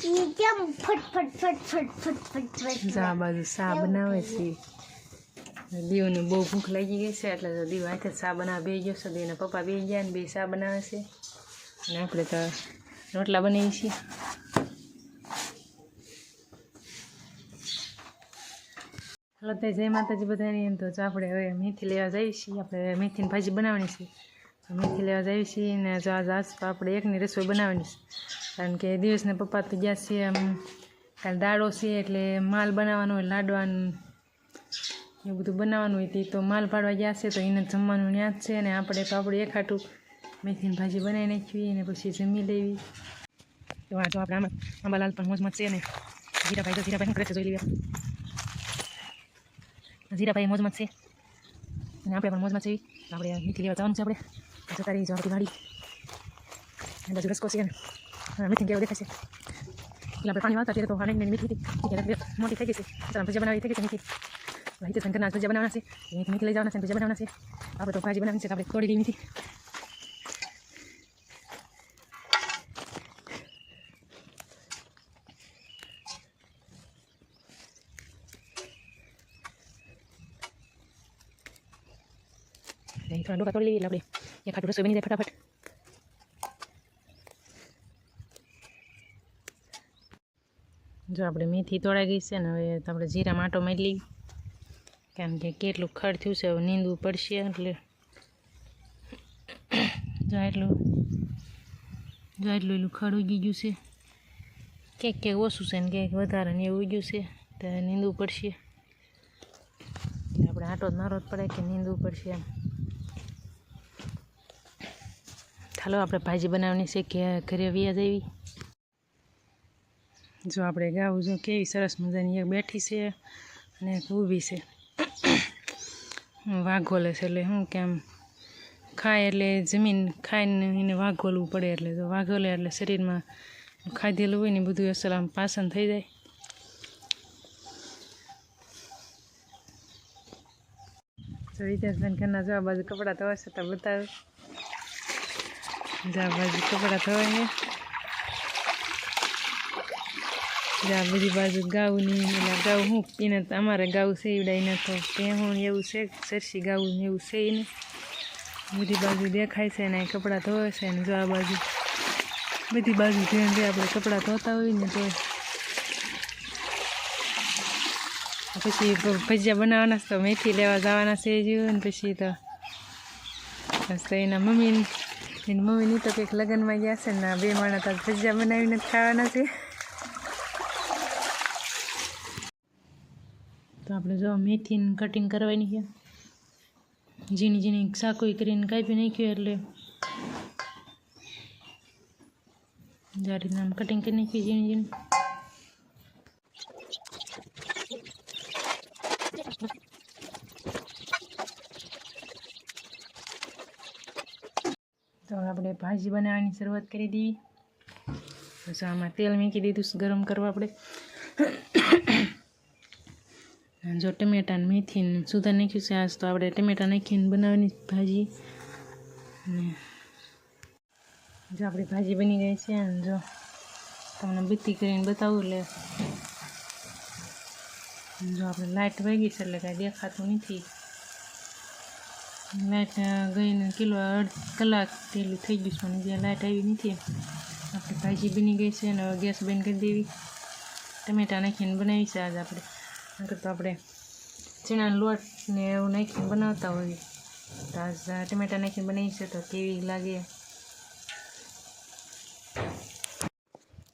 एकदम फट फट फट फट फट फट फट જા બાજુ સા બનાવે છે દીવને બહુ ભૂખ લાગી ગઈ છે એટલે તો દીવ હાથે સા બનાવવા બેસી ગયો છે દીવના પપ્પા બેસી ગયા ને બે સા બનાવે છે અને આપણે તો રોટલા બનાવીએ છીએ હાલો તો જય માતાજી બધાને એમ તો આપણે હવે મેથી લેવા જઈએ છીએ આપણે મેથીની ભાજી બનાવવાની છે તો મેથી લેવા જઈએ છીએ ને જો આજ તો આપણે એકની રસોઈ બનાવવાની છે કારણ કે દિવસને પપ્પા તો ગયા છે આમ કાલ દાળો છે એટલે માલ બનાવવાનો હોય લાડવાનું એવું બધું બનાવવાનું હોય તે તો માલ પાડવા ગયા છે તો એને જમવાનું ન્યા જ છે ને આપણે તો આપણે એક હાટું મેથીની ભાજી બનાવી નાખવી અને પછી જમી લેવી તો આ જો આપણે આંબાલાલ પણ મોજમાં છે ને જીરાભાઈ શું કરે છે જોઈ લઈએ જીરાભાઈ મોજમાં છે અને આપણે પણ મોજમાં છે આપણે મીઠી લેવા જવાનું છે આપણે જતા રહી જવા બધી વાડી અને બાજુ રસકો છે ને મીઠી કેવું દેખાય છે એટલે આપણે પાણી વાળતા ત્યારે તો પાણી મીઠી હતી મોટી થઈ ગઈ છે ચાલો ભજીયા બનાવી થઈ ગઈ છે મીઠી ભાઈ શંકરના ભજીયા બનાવવાના છે મીઠી લઈ જવાના છે ભજીયા બનાવવાના છે આપણે તો ભાજી બનાવવાની છે આપણે તોડી લઈ મીઠી થોડા ડોકા તોડી લઈએ એટલે આપણે એક ખાટું રસોઈ બની જાય ફટાફટ જો આપણે મેથી તોડાઈ ગઈ છે ને હવે આપણે જીરામાં આટો મારી લઈએ કારણ કે કેટલું ખડ થયું છે હવે નીંદવું પડશે એટલે જો એટલું એટલું ખડ ઉગી ગયું છે ક્યાંક ઓછું છે ને ક્યાંક વધારે ને એવું ઉગ્યું છે તો નીંદવું પડશે આપણે આટો જ મારવો જ પડે કે નીંદવું પડશે એમ ચાલો આપણે ભાજી બનાવવાની છે કે ઘરે વ્યાજ આવી જો આપણે ગાવું જો કેવી સરસ મજાની એક બેઠી છે અને એક ઊભી છે વાઘોલે છે એટલે શું કે આમ ખાય એટલે જમીન ખાઈને એને વાઘોલવું પડે એટલે તો વાઘોલે એટલે શરીરમાં ખાધેલું હોય ને બધું અસલ આમ પાચન થઈ જાય તો વિદ્યાર્થીને ઘરના જવા બાજુ કપડાં ધોવા છે તો બતાવે જા બાજુ કપડાં ધોવાય જા બધી બાજુ ગાઉની એટલે ગાઉ શું એને અમારે ગાઉ છે એવડાઈને તો પહેણ એવું છે સરસી ગાઉં એવું છે એને બધી બાજુ દેખાય છે ને કપડાં ધોવે છે ને જો આ બાજુ બધી બાજુ ધ્યાન જે આપણે કપડાં ધોતા હોય ને તો પછી ભજીયા બનાવવાના તો મેથી લેવા જવાના છે જો ને પછી તો બસ તો એના મમ્મીની તો કંઈક લગ્નમાં ગયા છે ને બે માણસ તો ભજીયા બનાવીને જ ખાવાના છે તો આપણે જો મેથીને કટિંગ કરવાની છે ઝીણી ઝીણી સાકોઈ કરીને કાપી નાખ્યું એટલે આ રીતના આમ કટિંગ કરી નાખ્યું ઝીણી ઝીણી તો આપણે ભાજી બનાવવાની શરૂઆત કરી દીધી પછી આમાં તેલ મૂકી દીધું ગરમ કરવા આપણે જો ટમેટા મેથીને સુધાર નાખ્યું છે આજ તો આપણે ટમેટા નાખીને બનાવવાની ભાજી અને જો આપણી ભાજી બની ગઈ છે અને જો તમને બત્તી કરીને બતાવું એટલે જો આપણે લાઇટ વાગી છે એટલે કાંઈ દેખાતું નથી લાઇટ ગઈને કિલો અડધ કલાક તેલી થઈ ગયું છે અને જે લાઇટ આવી નથી આપણી ભાજી બની ગઈ છે અને ગેસ બંધ કરી દેવી ટમેટા નાખીને બનાવી છે આજે આપણે નકર તો આપણે ચણાનો લોટ ને એવું નાખીને બનાવતા હોઈએ તો આજ ટમેટા નાખીને બનાવી છે તો કેવી લાગે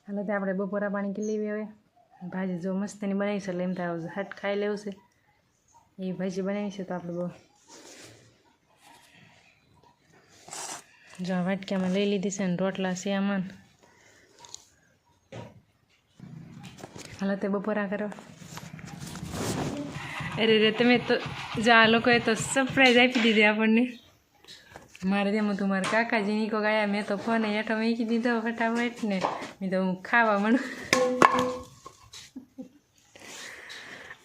હાલો તો આપણે બપોરા પાણી કરી લેવી હવે ભાજી જો મસ્તની બનાવી છે એટલે એમ તો હટ ખાઈ લેવું છે એ ભાજી બનાવી છે તો આપણે બહુ જો વાટકામાં લઈ લીધી છે ને રોટલા છે આમાં હાલો તે બપોરા કરો અરે રે તમે તો જો આ લોકોએ તો સરપ્રાઈઝ આપી દીધી આપણને મારે તેમ હતું મારા કાકાજી નીકો ગયા મેં તો ફોન હેઠો મૂકી દીધો ફટાફટ ને મેં તો હું ખાવા મળું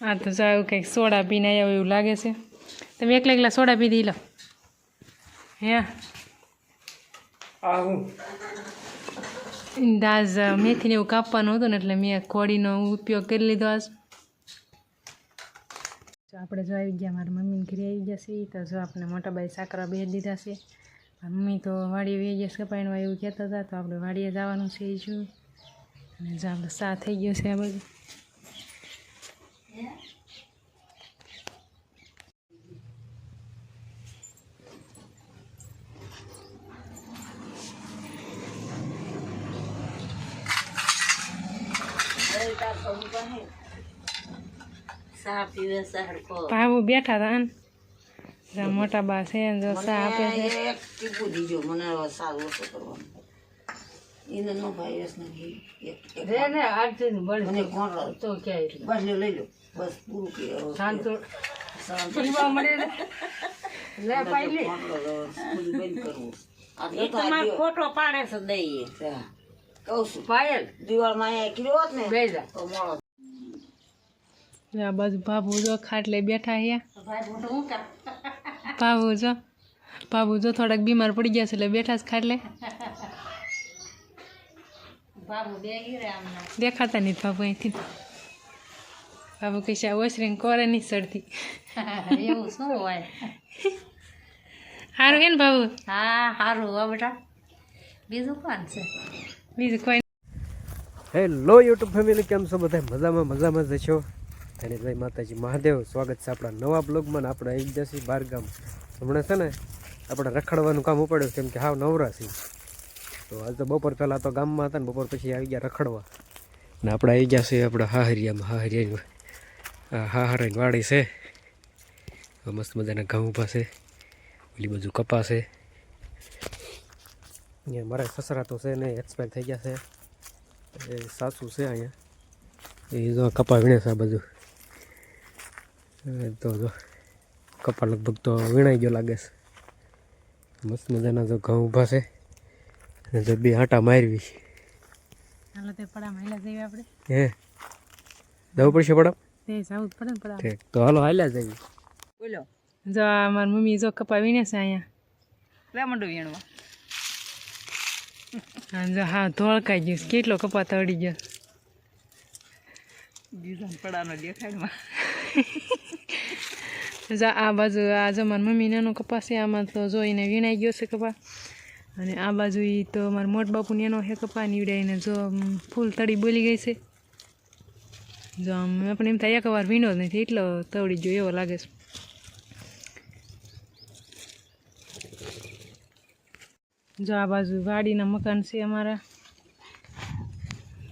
આ તો જાવ કંઈક સોડા પીને આવ્યો એવું લાગે છે તમે એકલા એકલા સોડા પી દી લો હે આવું આજ મેથીને એવું કાપવાનું હતું ને એટલે મેં કોળીનો ઉપયોગ કરી લીધો આજ. જો આપણે જો આવી ગયા, મારા મમ્મીને ઘરે આવી ગયા છે. તો જો આપણે મોટા બાઈ સાકરા બે દીધા છે. મમ્મી તો વાડીએ વી ગયા છે કપાઈમાં એવું કહેતા હતા, તો આપણે વાડીએ જવાનું છે. જો અને જો આપણે સા થઈ ગયો છે આ બધું. ભાવ બેઠા હતા ને, મોટા બા છે ને જો સા આપે છે. ફોટો પાડે છે દઈએ કહું છું પાયલ દિવાળમાં અહીંયા કીધો હોત ને બે જા તો મળો. આ બાજુ બાબુ જો ખાટલે બેઠા છે. બાબુ જો થોડાક બીમાર પડી ગયા છે એટલે બેઠા છે ખાટલે. દેખાતા નહીં બાબુ અહીંથી. બાબુ કઈ છે ઓસરીને કોરે નહીં ચડતી. એવું શું હોય? સારું કે ને બાબુ? હા સારું હો બેટા. બીજું કોણ છે? બીજું કોઈ. હેલો યુટ્યુબ ફેમિલી, કેમ છો બધા? મજામાં જ છો? અને જય માતાજી મહાદેવ. સ્વાગત છે આપણા નવા બ્લોગમાં. આપણે આવી ગયા છીએ બહારગામ. હમણાં છે ને આપણે રખડવાનું કામ ઉપાડ્યું, કેમ કે હાવ નવરા છીએ. તો આજ તો બપોર પહેલાં તો ગામમાં હતા ને બપોર પછી આવી ગયા રખડવા. ને આપણે આવી ગયા છીએ આપણે હાહરિયાની વાડી છે. મસ્ત મજાના ઘઉં ઊભા છે, ઓલી બાજુ કપા છે. અહીંયા મારા સસરા તો છે ને એક્સપાયર થઈ ગયા છે. એ સાસુ છે અહીંયા, એ જો કપા વીણે છે આ બધું. તો જો કપા લગભગ તો વીણાઈ ગયો લાગે છે. મસ્ત મજાના જો ઘઉં ઊભા છે અને જો બે આટા મારવી. હાલો તે પડા હાલ્યા જઈએ આપણે. હે જવું પડશે પડા? તે જવું જ પડે ને પડા. ઠીક, તો હાલો હાલ્યા જઈએ. બોલો જો આ મારી મમ્મી જો કપા વીણે છે અહીંયા. લે મંડું વીણવા. હા જો હા ધોળકાઈ ગયું. કેટલો કપા તળી ગયો. બીજા પડાનો દેખાડમાં. જો આ બાજુ આ જો મારી મમ્મી એનો કપા છે. આમાં તો જો એને વીણાઈ ગયો છે કપા. અને આ બાજુ એ તો મારા મોટ બાપુને એનો હે કપા નીવડાઈને જો ફૂલ તળી બોલી ગઈ છે. જો આમ આપણે એમ થાય એક વાર વીણો જ નથી, એટલો તળી ગયો એવો લાગે છે. જો આ બાજુ વાડીના મકાન છે અમારા.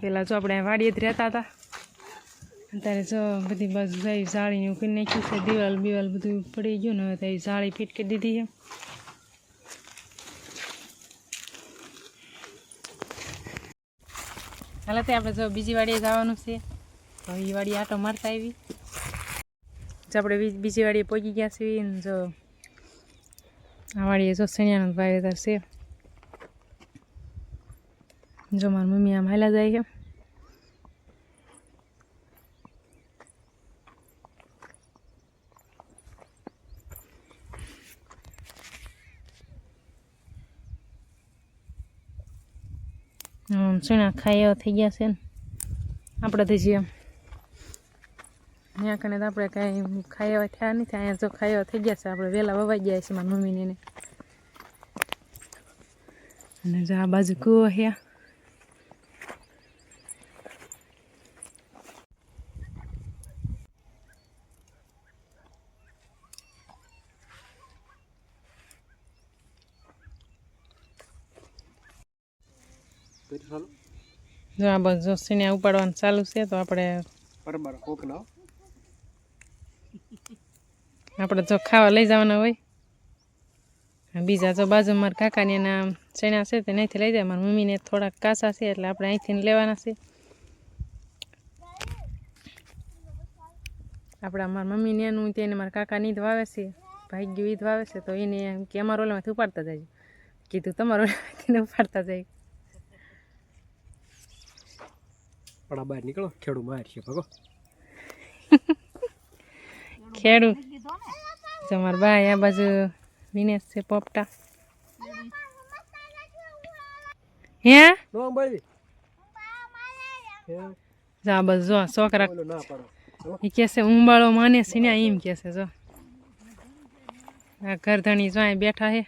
પહેલાં જો આપણે વાડીએ જ રહેતા હતા. અત્યારે જો બધી બાજુ જાય જાળીને એવું કરી નાખ્યું છે. દિવાલ બધું પડી ગયું ને હવે તો જાળી ફિટ કરી દીધી છે. હાલ તે આપણે જો બીજી વાડીએ જવાનું છે. તો એ વાડી આટો મારતા આવી. જો આપણે બીજી વાડીએ પહોંચી ગયા છીએ ને જો આ વાડીએ જો સણિયાનું વાવેતર છે. જો મારી મમ્મી આમ હાલ્યા જાય છે. ચણા ખાઈ એવા થઈ ગયા છે ને આપણાથી જેમ. ત્યાં કને તો આપણે કાંઈ ખાઈ એવા થયા નથી. અહીંયા જો ખાઈ એવા થઈ ગયા છે. આપણે વહેલા વવાઈ ગયા છે મારી મમ્મીને એને. અને જો આ બાજુ કૂવો છે. જો આ બાજુ જો સીણિયા ઉપાડવાનું ચાલુ છે. તો આપણે જો ખાવા લઈ જવાના હોય. બીજા જો બાજુ મારા કાકાને એના ચણા છે તે અહીંથી લઈ જાય. મારા મમ્મીને થોડાક કાચા છે એટલે આપણે અહીંથી લેવાના છે. આપણા મારા મમ્મીને એનું તેને મારા કાકાની ઈદ વાવે છે, ભાગ્યું ઈદ વાવે છે. તો એને એમ કે અમારા ઓલામાંથી ઉપાડતા જાય. કીધું તમારા ઓલામાંથી ઉપાડતા જાય. પડા બહાર નીકળો, ખેડૂ બહાર છે ભગો. ખેડૂ તમારા ભાઈ આ બાજુ વિનેશ છે પોપટા. હે નો બોલી જા બસ જો છોકરા ઓલો ના પાડો એ કહે છે ઉંબાળો માને છે ને એમ કહે છે જો આ ઘરધણી જો અહીં બેઠા છે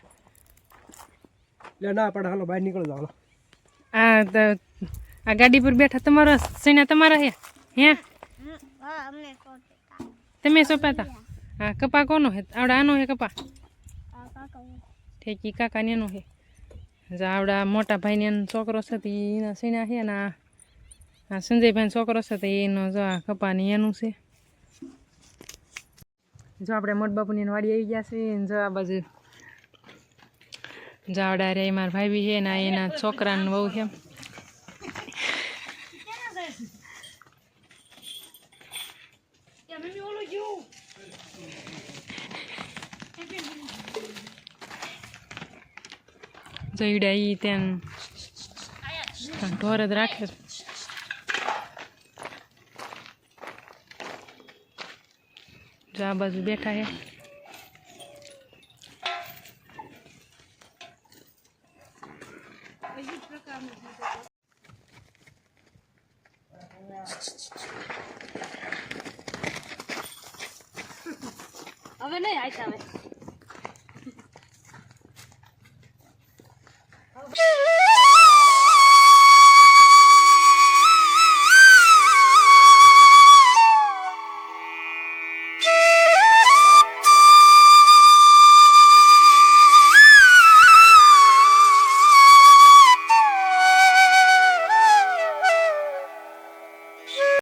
લે ના પાડો હાલો બહાર નીકળો જાવ આ ગાડી પર બેઠા તમારો સીના તમારા હે હે તમે સોંપ્યા હતા હા કપા કોનો હે આવડા આનો હે કપા ઠેકી કાકા ને એનો હે આવડા મોટા ભાઈને એનો છોકરો છે તે એના સીના છે ને આ સંજયભાઈનો છોકરો છે તો એનો જો આ કપાની એનું છે જો આપણે મોટબાપુની વાડી આવી ગયા છે ને જો આ બાજુ જાવડા રે મારા ભાઈ બી છે ને એના છોકરાને બહુ છે જઈડા ઈ ત્યાં ઢોર જ રાખે જો આ બાજુ બેઠા છે હવે નહીં આયતા હવે